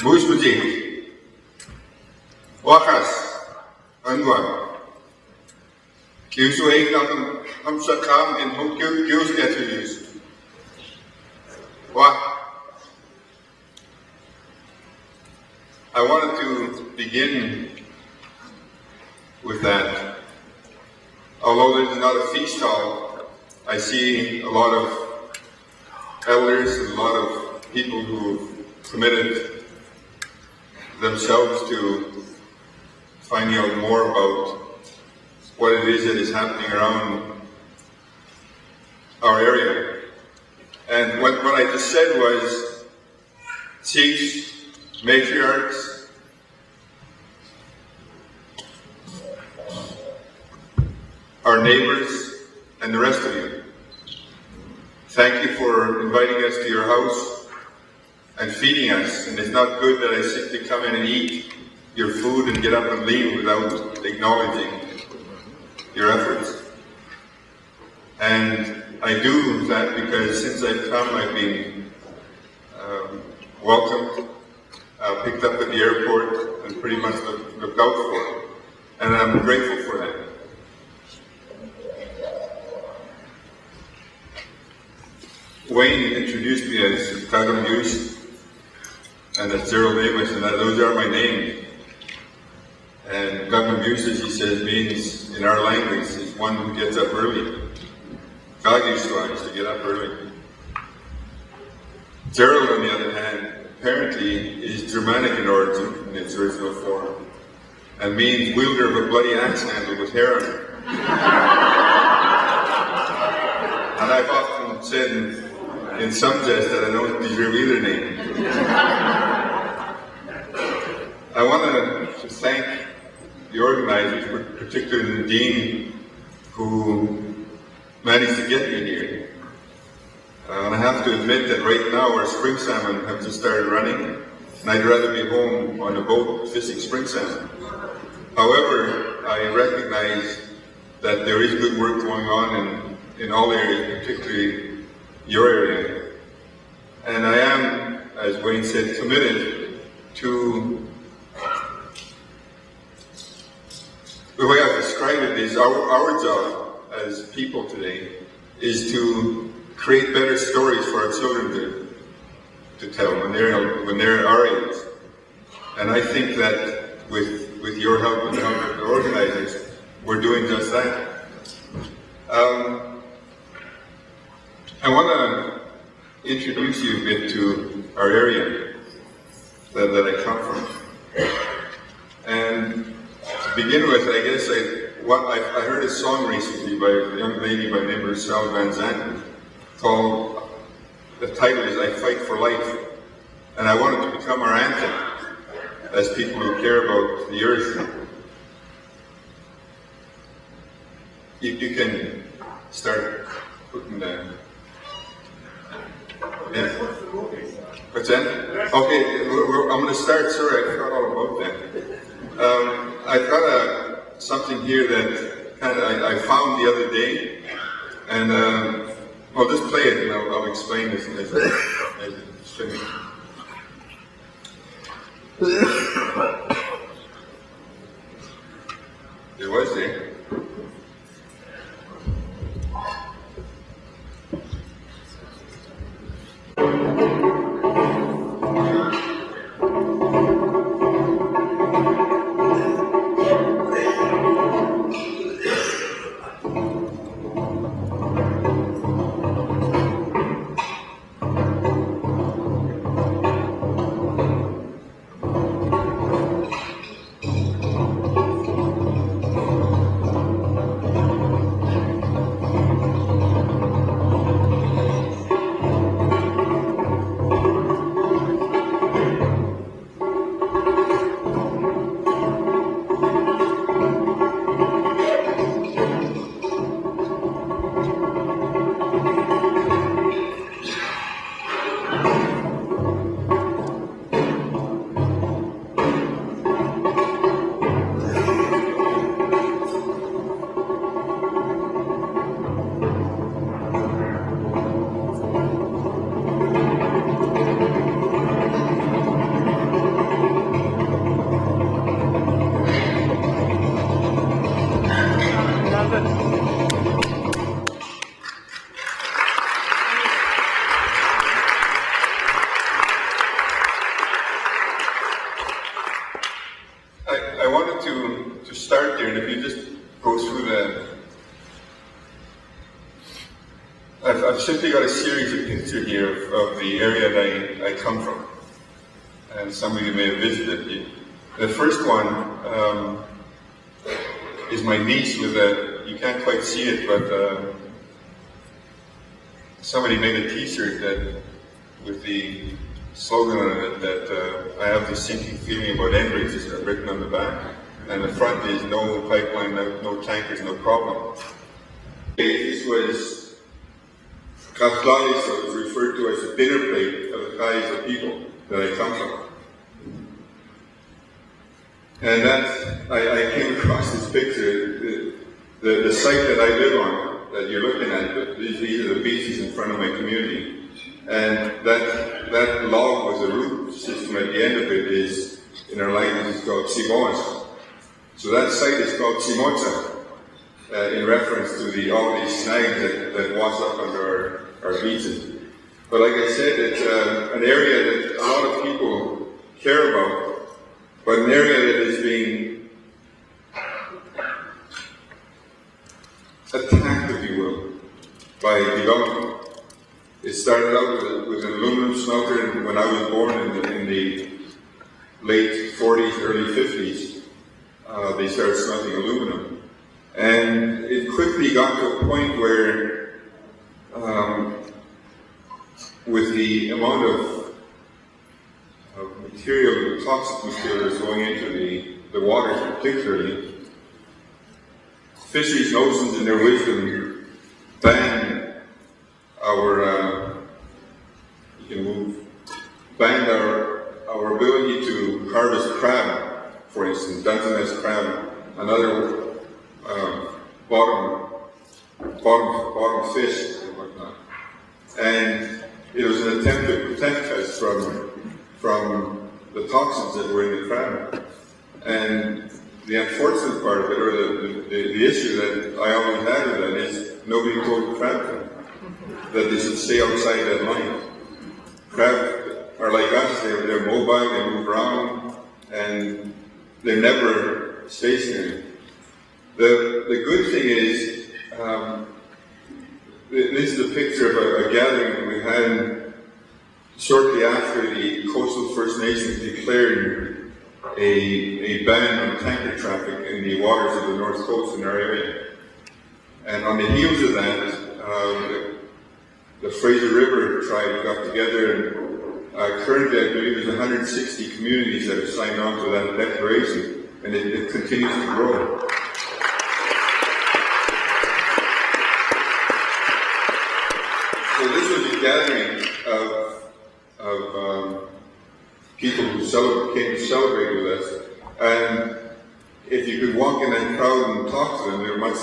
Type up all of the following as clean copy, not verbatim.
Muismuji, Wakas, Anwa, Kiusuay Nam Sakam and Hum Kius get to use. I wanted to begin with that. Although this is not a feast hall, I see a lot of elders and a lot of people who've committed themselves to finding out more about what it is that is happening around our area. And what I just said was chiefs, matriarchs, our neighbors, and the rest of you. Thank you for inviting us to your house and feeding us. And it's not good that I simply come in and eat your food and get up and leave without acknowledging your efforts. And I do that because since I've come, I've been welcomed, picked up at the airport, and pretty much looked out for. And I'm grateful for that. Wayne introduced me as Amos and as Gerald Amos, and those are my names. And Amos, as he says, means in our language is one who gets up early. Gagiswa is to get up early. Gerald, on the other hand, apparently is Germanic in origin in its original form, and means wielder of a bloody axe handle with hair on it. And I've often said in some jest that I don't deserve either name. I want to thank the organizers, particularly the dean, who managed to get me here. And I have to admit that right now our spring salmon have just started running, and I'd rather be home on a boat fishing spring salmon. However, I recognize that there is good work going on in all areas, particularly your area. And I am, as Wayne said, committed to, the way I describe it is our job as people today is to create better stories for our children to tell when they're our age. And I think that with your help and the help of the organizers, we're doing just that. I want to introduce you a bit to our area that I come from. And to begin with, I guess I heard a song recently by a young lady by the name of Sal Van Zandt called, the title is I Fight for Life. And I want it to become our anthem as people who care about the earth. You can start putting that. Yeah. What's that? Okay, I'm going to start. Sorry, I forgot all about that. I've got something here that I found the other day, and I'll just play it and I'll explain this as it's finished. It was there. I've simply got a series of pictures here of the area that I come from, and some of you may have visited. The first one is my niece with you can't quite see it, but somebody made a t-shirt that with the slogan on it that I have this sinking feeling about Enbridge is written on the back, and the front is no pipeline, no tankers, no problem. This was Castlegar, so it's referred to as a dinner plate of the Haisla people that I come from. And I came across this picture, the site that I live on, that you're looking at, these are the beaches in front of my community. And that log was a root system at the end of it is, in our language, it's called Simons. So that site is called Simonsa, in reference to all these snags that wash up under our beaches. But like I said, it's an area that a lot of people care about, but an area that is being attacked, if you will, by development. It started out with an aluminum smelter, and when I was born in the late 40s, early 50s, they started smelting aluminum. And it quickly got to a point where, with the amount of material, toxic materials going into the waters particularly, fisheries and oceans in their wisdom banned our ability to harvest crab, for instance, Dungeness crab, another bottom fish and whatnot. And it was an attempt to protect us from the toxins that were in the crab. And the unfortunate part of it, or the issue that I always had with that, is nobody told the crab that they should stay outside that line. Crab are like us, they're mobile, they move around, and they're never stationary. The good thing is, this is a picture of a gathering we had shortly after the coastal First Nations declared a ban on tanker traffic in the waters of the North Coast in our area. And on the heels of that, the Fraser River tribe got together, and currently I believe there's 160 communities that have signed on to that declaration, and it continues to grow. So this was a gathering of people who came to celebrate with us, and if you could walk in that crowd and talk to them, they were much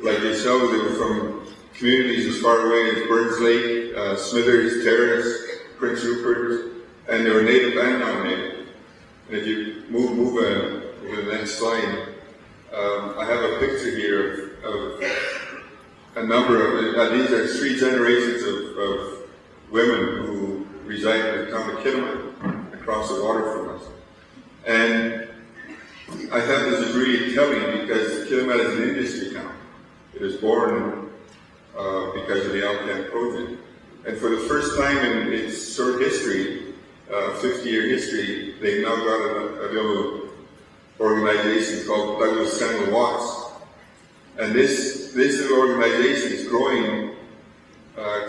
like yourselves. They were from communities as far away as Burns Lake, Smithers, Terrace, Prince Rupert, and they were native and non-native. And if you move to the next slide, I have a picture here of a number of, these are 3 generations of women who reside in the town of Kitimat, across the water from us. And I thought this is really telling because Kitimat is an industry town. It was born because of the Alcan project. And for the first time in its short history, 50-year history, they've now got a little organization called Douglas Samuel Watts. And this little organization is growing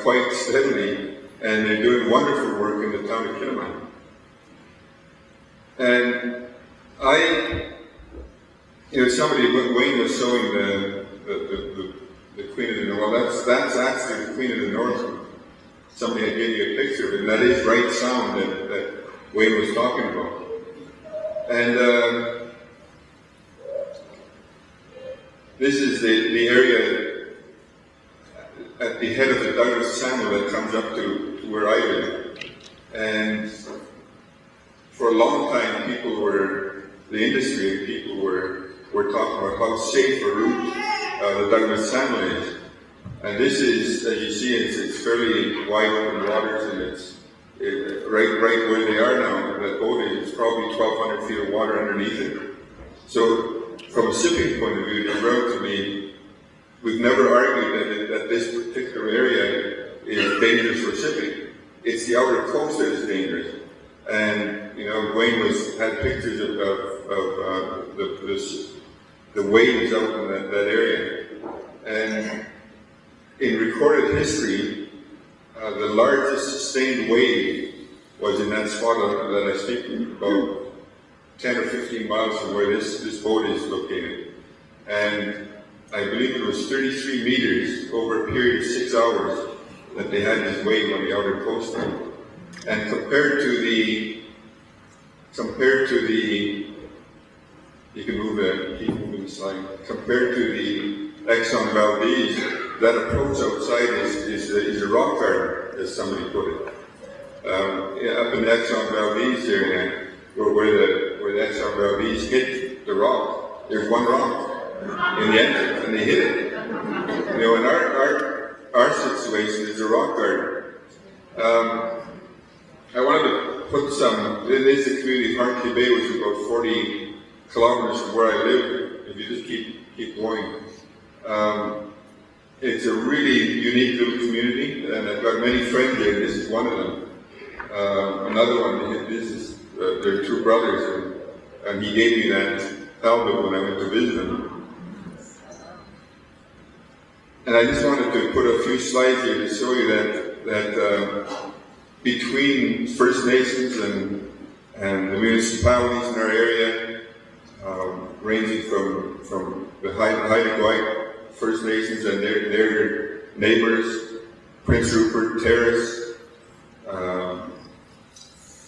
quite steadily, and they're doing wonderful work in the town of Kitimat. And somebody, Wayne was showing the Queen of the North. Well, that's actually the Queen of the North. Somebody had given you a picture of it, and that is right sound that Wayne was talking about. And this is the area at the head of the Douglas Channel that comes up to where I live. And for a long time, the industry and people were talking about how safe a route the Douglas Channel is. And this is, as you see, it's fairly wide open waters, and it's right where they are now. That boat is probably 1,200 feet of water underneath it. So, from a shipping point of view, it's relatively. We've never argued that this particular area dangerous for shipping. It's the outer coast that is dangerous. And you know, Wayne had pictures of the waves out in that area. And in recorded history, the largest sustained wave was in that spot that I speak of, about 10 or 15 miles from where this boat is located. And I believe it was 33 meters over a period of 6 hours that they had this wave on the outer coast. And compared to the, you can keep moving the slide. Compared to the Exxon Valdez, that approach outside is a rock garden, as somebody put it. Up in the Exxon Valdez area, where the Exxon Valdez hit the rock, there's one rock in the entrance, and they hit it. You know, in our situation is a rock garden. I wanted to put some. It is the community of Hartley Bay, which is about 40 kilometers from where I live. If you just keep going, it's a really unique little community, and I've got many friends there. This is one of them. Another one. This is they're two brothers, and he gave me that album when I went to visit him. And I just wanted to put a few slides here to show you that between First Nations and the municipalities in our area, ranging from the Haisla First Nations and their neighbors, Prince Rupert, Terrace,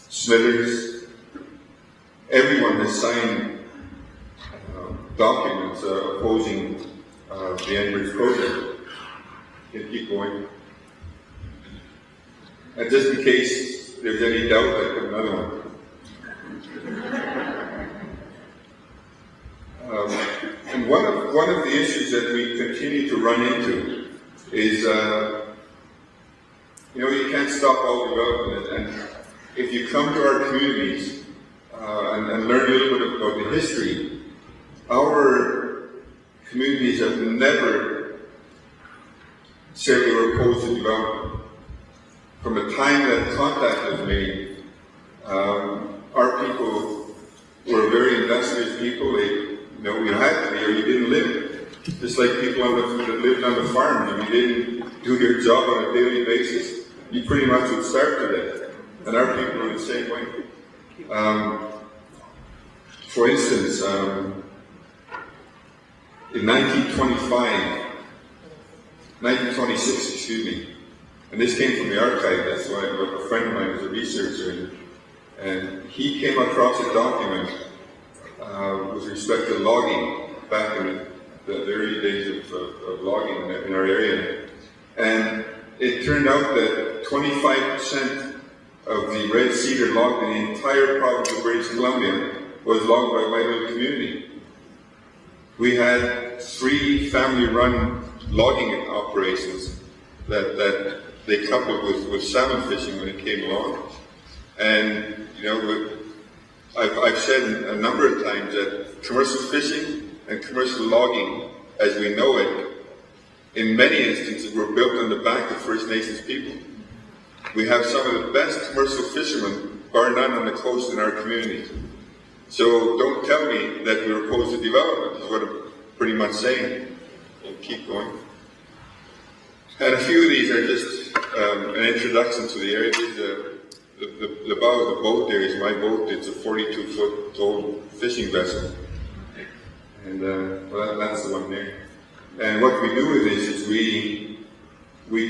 Smithers, everyone has signed documents opposing the Enbridge project. Can keep going. And just in case there's any doubt, I put another one. And one of the issues that we continue to run into is, you know, you can't stop all development. And if you come to our communities and learn a little bit about the history, our communities have never said they were opposed to development. From the time that contact was made, our people were very industrious people. You had to be, or you didn't live. Just like people that lived on the farm, if you didn't do your job on a daily basis, you pretty much would starve to death. And our people are the same way. For instance, in 1926, excuse me, and this came from the archive, that's why a friend of mine was a researcher, and he came across a document with respect to logging back in the early days of logging in our area. And it turned out that 25% of the red cedar logged in the entire province of British Columbia was logged by my little community. We had 3 family-run logging operations that they coupled with salmon fishing when it came along. And, you know, I've said a number of times that commercial fishing and commercial logging, as we know it, in many instances were built on the back of First Nations people. We have some of the best commercial fishermen, bar none, on the coast in our community. So don't tell me that we're opposed to development, is what I'm pretty much saying. We'll keep going. And a few of these are just an introduction to the area. The bow of the boat there is my boat. It's a 42-foot tall fishing vessel. And well, that's the one there. And what we do with this is we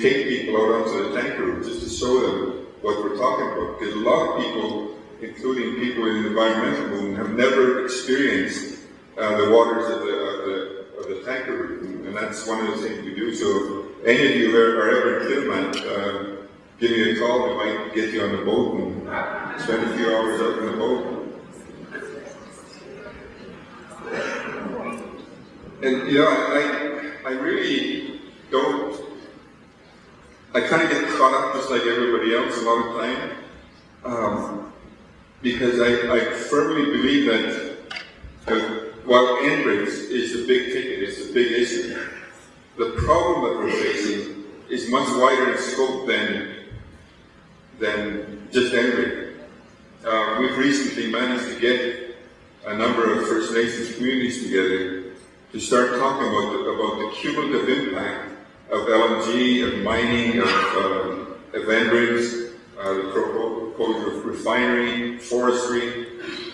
take people out onto the tanker room just to show them what we're talking about. Because a lot of people, including people in the environmental movement, have never experienced the waters of the tanker room. And that's one of the things we do. So any of you are ever in Kilman, give me a call. We might get you on the boat and spend a few hours out on the boat. And you know, I really don't. I kind of get caught up just like everybody else a lot of time, because I firmly believe that while Enbridge is the big ticket, it's the big issue. The problem that we're facing is much wider in scope than just Emery. We've recently managed to get a number of First Nations communities together to start talking about the cumulative impact of LNG, of mining, of Enbridge, the proposal of refinery, forestry,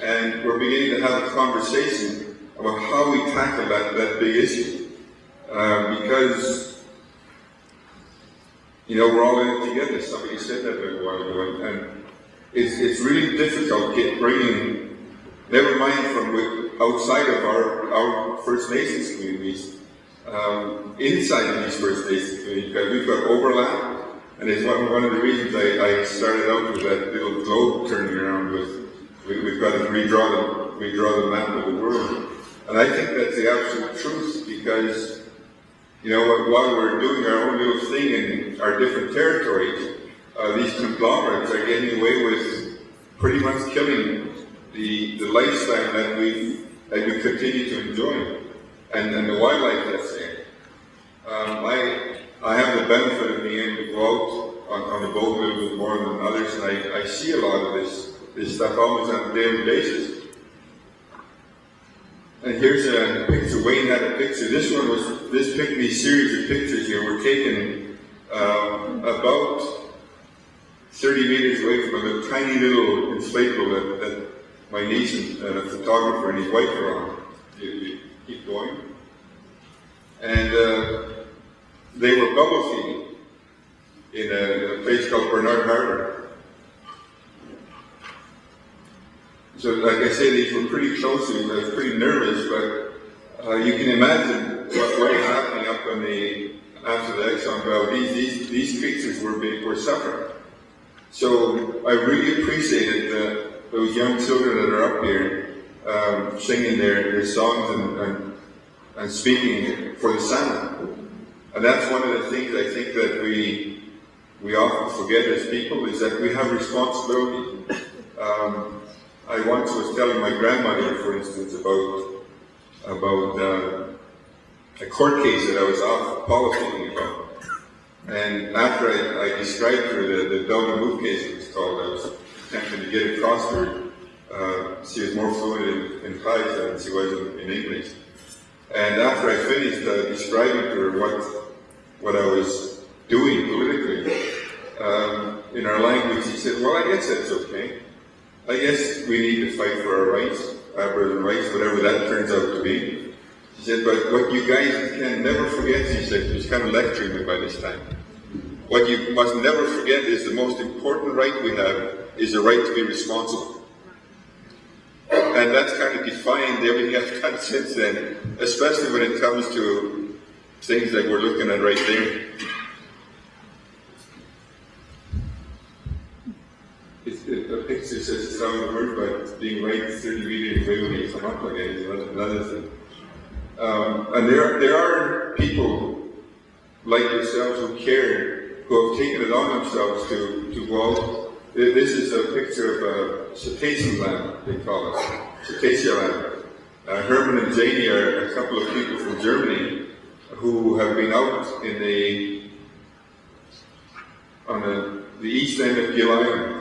and we're beginning to have a conversation about how we tackle that big issue. Because, you know, we're all in it together. Somebody said that a while ago, and it's really difficult bringing, never mind from outside of our First Nations communities, inside of these First Nations communities, because we've got overlap, and it's one of the reasons I started out with that little globe turning around with, we've got to redraw the map of the world. And I think that's the absolute truth, because, you know, while we're doing our own little thing in our different territories, these conglomerates are getting away with pretty much killing the lifestyle that we continue to enjoy, and the wildlife that's there. I have the benefit of being able to go out on the boat a little bit more than others, and I see a lot of this stuff almost on a daily basis. And here's a picture. Wayne had a picture. These series of pictures here were taken about 30 meters away from a tiny little inflatable that my niece and a photographer and his wife are on. You keep going. And they were bubble feeding in a place called Bernard Harbor. So, like I say, these were pretty close to me. I was pretty nervous, but you can imagine what was happening up on after the Exxon Bell. These creatures were suffering. So I really appreciated those young children that are up here singing their songs and speaking for the salmon. And that's one of the things I think that we often forget as people, is that we have responsibility. I once was telling my grandmother, for instance, about a court case that I was off politicking about. And after I described to her the Belgian move case, it was called, I was attempting to get across to her. She was more fluent in Haisla than she was in English. And after I finished describing to her what I was doing politically, in our language, she said, well, I guess that's okay. I guess we need to fight for our rights, Aboriginal rights, whatever that turns out to be. She said, but what you guys can never forget, she said, she was kind of lecturing me by this time. What you must never forget is the most important right we have is the right to be responsible. And that's kind of defined everything I've done since then, especially when it comes to things that we're looking at right there. The picture says it's not a word, but being right 30 meters away when you come up again is another thing. And there are people like yourselves who care, who have taken it on themselves to go out. This is a picture of a cetacean land, they call it, cetacea land. Herman and Janie are a couple of people from Germany who have been out on the east end of Gill Island.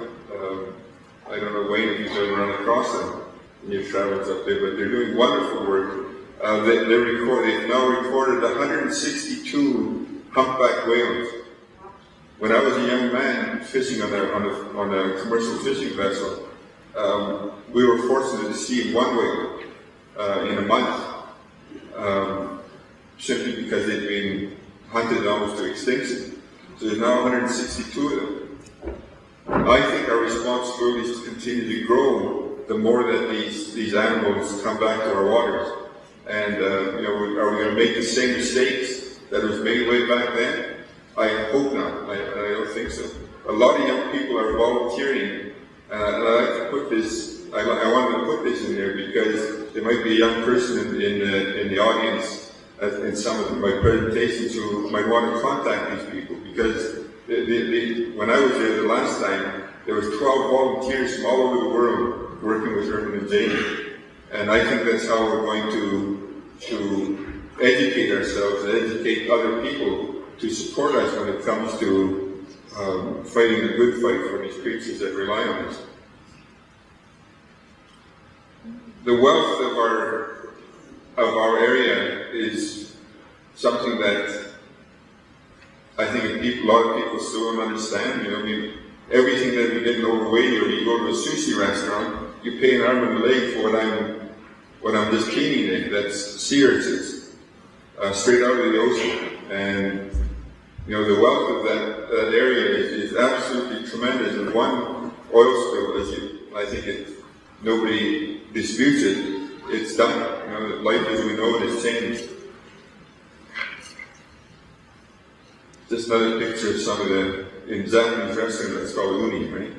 I don't know, Wayne, if you've ever run across them in your travels up there, but they're doing wonderful work. They've now recorded 162 humpback whales. When I was a young man fishing on a commercial fishing vessel, we were fortunate to see one whale in a month, simply because they'd been hunted almost to extinction. So there's now 162 of them. I think our responsibility is to continue to grow the more that these animals come back to our waters. And are we going to make the same mistakes that was made way back then? I hope not. I don't think so. A lot of young people are volunteering, and I like to put this. I wanted to put this in there because there might be a young person in the audience in some of my presentations who might want to contact these people, because when I was there the last time, there was 12 volunteers from all over the world working with Herman and Janie. And I think that's how we're going to educate ourselves and educate other people support us when it comes to fighting the good fight for these creatures that rely on us. The wealth of our area is something that I think a lot of people still don't understand. Everything that we get in overweight, or you go to a sushi restaurant, you pay an arm and a leg for what I'm just cleaning there. That's sea urchins, straight out of the ocean. And the wealth of that area is absolutely tremendous. And one oil spill, I think nobody disputes it. It's done. Life as we know it has changed. Just another picture of some of in Japanese restaurant that's called uni, right?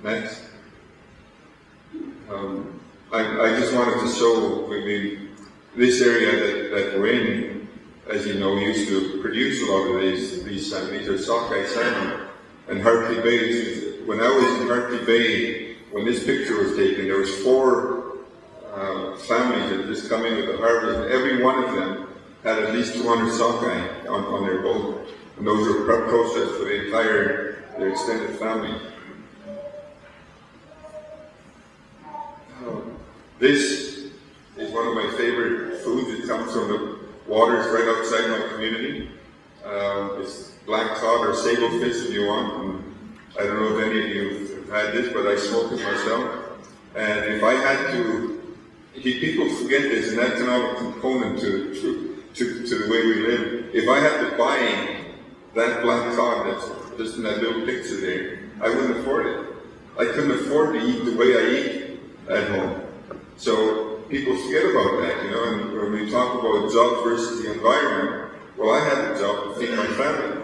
Next. I just wanted to show this area that we're in, as you know, used to produce a lot of these salmon. These are sockeye salmon. And Hartley Bay, when I was in Hartley Bay, when this picture was taken, there was 4 families that had just come in with the harvest, and every one of them had at least 200 sockeye on their boat. And those were processed for their extended family. This is one of my favorite foods. It comes from the waters right outside my community. It's black cod or sable fish if you want. And I don't know if any of you have had this, but I smoke it myself. And if I had to, people forget there's an economic component to the way we live. If I had to buy that black cod that's just in that little picture there, I wouldn't afford it. I couldn't afford to eat the way I eat at home. So people forget about that, and when we talk about jobs versus the environment, well, I have a job to feed my family,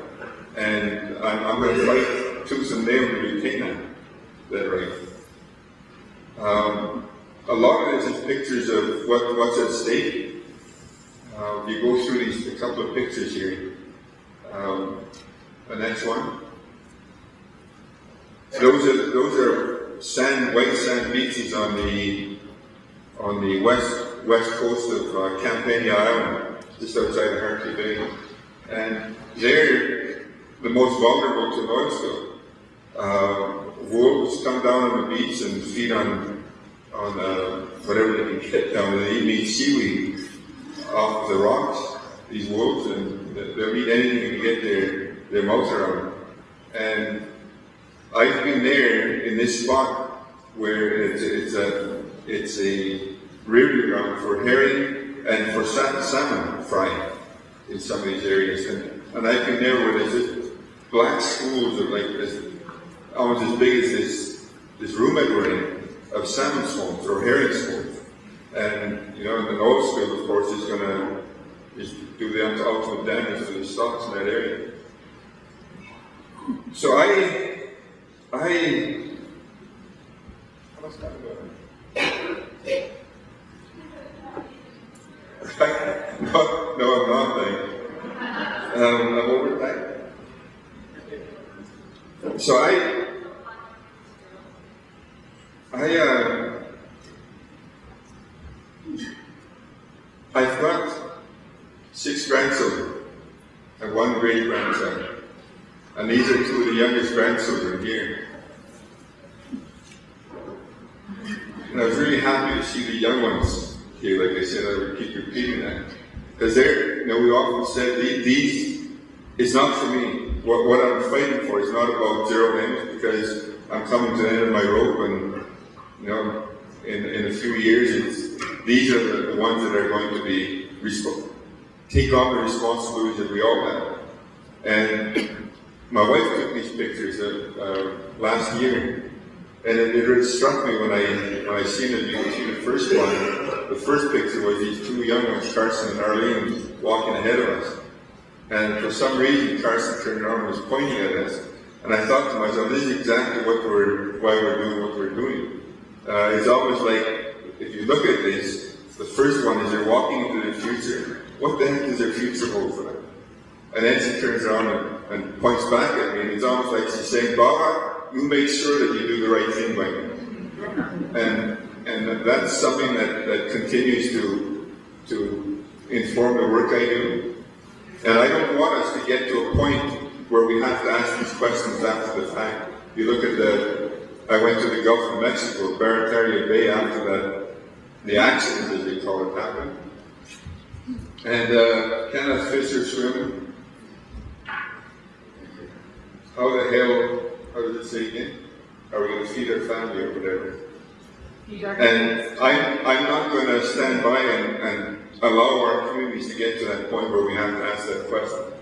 and I'm going to fight tooth and nail to retain that right. A lot of this is pictures of what's at stake. You go through a couple of pictures here. The next one. Those are white sand beaches on the west coast of Campania Island, just outside of Hartley Bay, and they're the most vulnerable to an oil spill. Wolves come down on the beach and feed on whatever they can get down there. They eat seaweed off the rocks, these wolves, and they'll eat anything to get their mouths around. And I've been there in this spot where it's a rearing ground for herring and for salmon fry in some of these areas. And I've been there where there's just black schools of almost as big as this room that we're in, of salmon smolts or herring smolts. And and an oil spill, of course, is going to do the ultimate damage to the stocks in that area. So no, I'm not there. I'm over that. So I've got 6 grandchildren and 1 great-grandson. And these are 2 of the youngest grandchildren here. And I was really happy to see the young ones here. Like I said, I would keep repeating that. Because we often said, it's not for me. What I'm fighting for is not about Gerald Amos, because I'm coming to the end of my rope, and in a few years, these are the ones that are going to be take on the responsibilities that we all have. And my wife took these pictures last year, and it really struck me when I seen it. You see the first one. The first picture was these 2 young ones, Carson and Arlene, walking ahead of us. And for some reason, Carson turned around and was pointing at us. And I thought to myself, this is exactly why we're doing what we're doing. It's almost like, if you look at this, the first one is they're walking into the future. What the heck does their future hold for them? And then she turns around and points back at me, and it's almost like she's saying, Baba, you make sure that you do the right thing by me. And that's something that continues to inform the work I do. And I don't want us to get to a point where we have to ask these questions after the fact. You look at I went to the Gulf of Mexico, Barataria Bay, after the accident, as they call it, happened. And can a fish or swim? How the hell, how does it say again? Are we going to feed our family or whatever? And I'm not going to stand by and allow our communities to get to that point where we have to ask that question.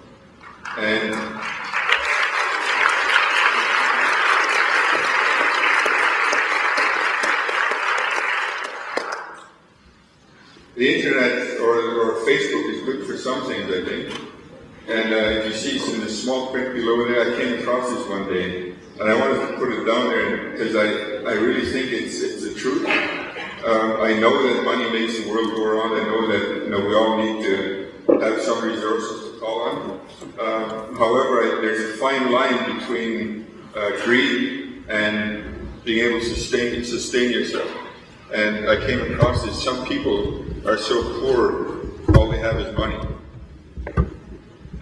And the internet or Facebook is good for some things, I think. And if you see some of the small print below there, I came across this one day, and I wanted to put it down there because I really think it's the truth. I know that money makes the world go around. I know that we all need to have some resources to call on. However, there's a fine line between greed and being able to sustain yourself. And I came across this. Some people are so poor, all they have is money.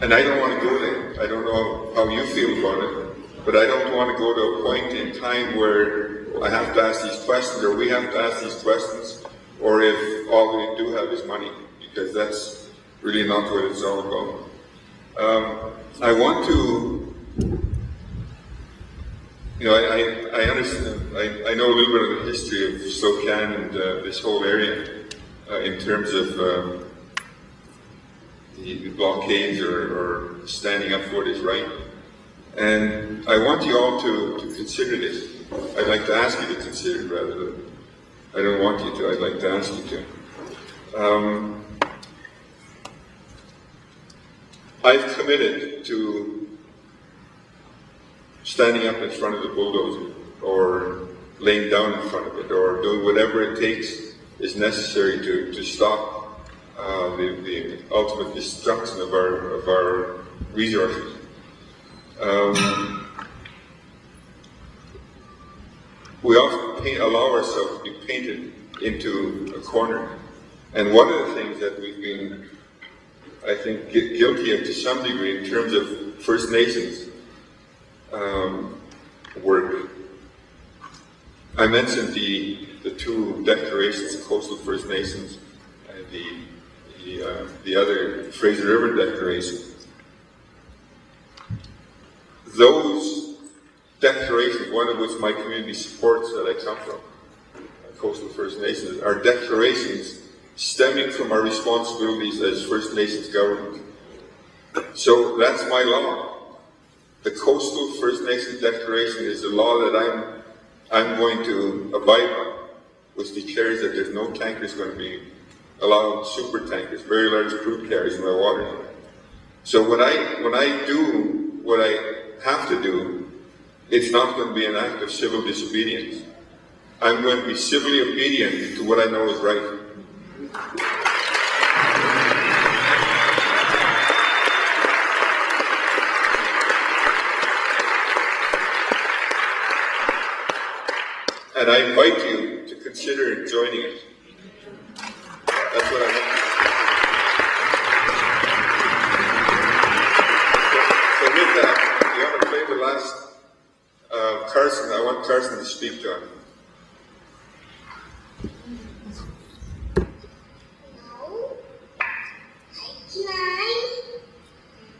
And I don't want to go there. I don't know how you feel about it, but I don't want to go to a point in time where I have to ask these questions, or we have to ask these questions, or if all we do have is money, because that's really not what it's all about. I want to, I understand, I know a little bit of the history of Slocan and this whole area in terms of the blockades or standing up for what is right. And I want you all to consider this. I'd like to ask you to consider it rather than, I don't want you to, I'd like to ask you to. I've committed to standing up in front of the bulldozer or laying down in front of it or doing whatever it takes is necessary to stop the ultimate destruction of our resources. We often allow ourselves to be painted into a corner. And one of the things that we've been, I think, guilty of to some degree in terms of First Nations work. I mentioned the two declarations, the Coastal First Nations and the other Fraser River Declaration. Those declarations, one of which my community supports that I come from, Coastal First Nations, are declarations stemming from our responsibilities as First Nations government. So that's my law. The Coastal First Nations Declaration is the law that I'm going to abide by, which declares that there's no tankers going to be allowed, super tankers, very large crude carriers in our waters. So when I do what I have to do, it's not going to be an act of civil disobedience. I'm going to be civilly obedient to what I know is right. And I invite you to consider joining it. That's what I want. So with that, you want to play the last Carson? I want Carson to speak, John.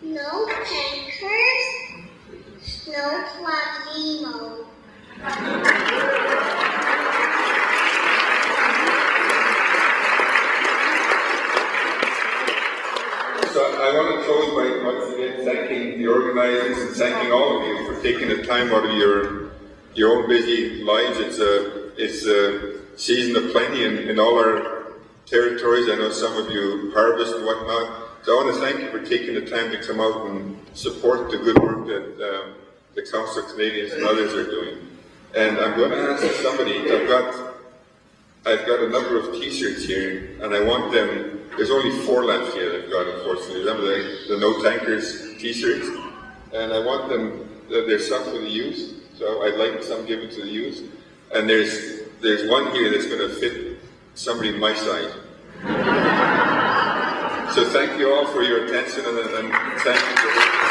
No tankers, no Flavimo. So I want to close by once again thanking the organizers and thanking all of you for taking the time out of your own busy lives. It's a season of plenty in all our territories. I know some of you harvest and whatnot. So I want to thank you for taking the time to come out and support the good work that the Council of Canadians and others are doing. And I'm going to ask somebody, I've got a number of t-shirts here, and I want them, there's only 4 left here that I've got, unfortunately. Remember the No Tankers t-shirts? And I want them, there's some for the youth, so I'd like some given to the youth. And there's one here that's going to fit somebody my size. So thank you all for your attention, and thank you for